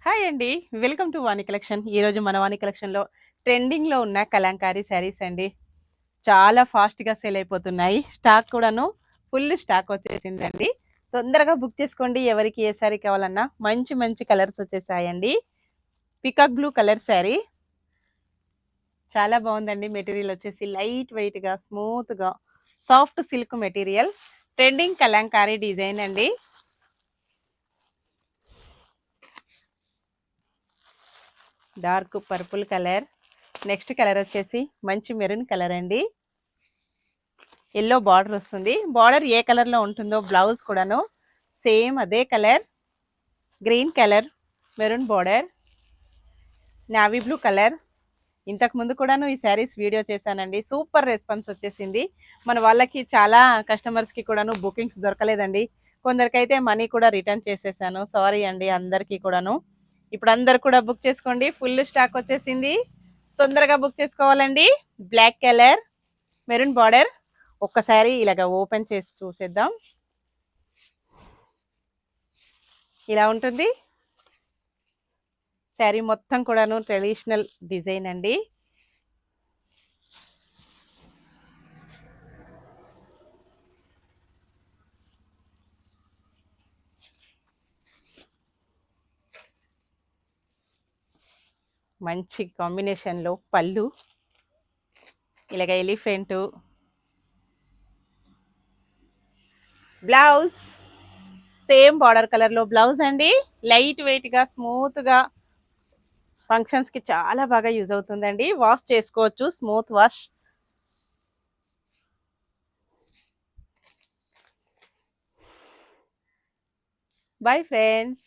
Hi అండి. Welcome to Vani collection. ఈరోజు మన వాణి కలెక్షన్‌లో ట్రెండింగ్‌లో ఉన్న కలంకారీ శారీస్ అండి. చాలా ఫాస్ట్‌గా సేల్ అయిపోతున్నాయి. స్టాక్ కూడాను ఫుల్ స్టాక్ వచ్చేసిందండి. తొందరగా బుక్ చేసుకోండి. ఎవరికి ఏ శారీ కావాలన్నా మంచి మంచి కలర్స్ వచ్చేసాయండి. పికాక్ బ్లూ కలర్ శారీ చాలా బాగుందండి. మెటీరియల్ వచ్చేసి లైట్ వెయిట్‌గా, స్మూత్‌గా, soft silk material. Trending Kalamkari design అండి. Dark purple colour. Next colour వచ్చేసి మంచి మెరూన్ కలర్ అండి. ఎల్లో బార్డర్ వస్తుంది. బార్డర్ ఏ కలర్లో ఉంటుందో బ్లౌజ్ కూడాను సేమ్ అదే colour. Green colour, maroon border, navy blue colour. ఇంతకు ముందు కూడాను ఈ శారీస్ వీడియో చేశానండి. సూపర్ రెస్పాన్స్ వచ్చేసింది. మన వాళ్ళకి చాలా కస్టమర్స్కి కూడాను బుకింగ్స్ దొరకలేదండి. కొందరికైతే మనీ కూడా రిటర్న్ చేసేసాను. సారీ అండి అందరికీ కూడాను. ఇప్పుడు అందరు కూడా బుక్ చేసుకోండి. ఫుల్ స్టాక్ వచ్చేసింది. తొందరగా బుక్ చేసుకోవాలండి. Black colour, maroon border. ఒక్కసారి ఇలాగ ఓపెన్ చేసి చూసేద్దాం. ఇలా ఉంటుంది శారీ మొత్తం కూడాను. ట్రెడిషనల్ డిజైన్ అండి. మంచి కాంబినేషన్లో పళ్ళు, ఇలాగ ఎలిఫెంట్, బ్లౌజ్ సేమ్ బార్డర్ కలర్లో బ్లౌజ్ అండి. లైట్ వెయిట్గా, స్మూత్గా ఫంక్షన్స్కి చాలా బాగా యూజ్ అవుతుందండి. వాష్ చేసుకోవచ్చు, స్మూత్ వాష్. Bye friends.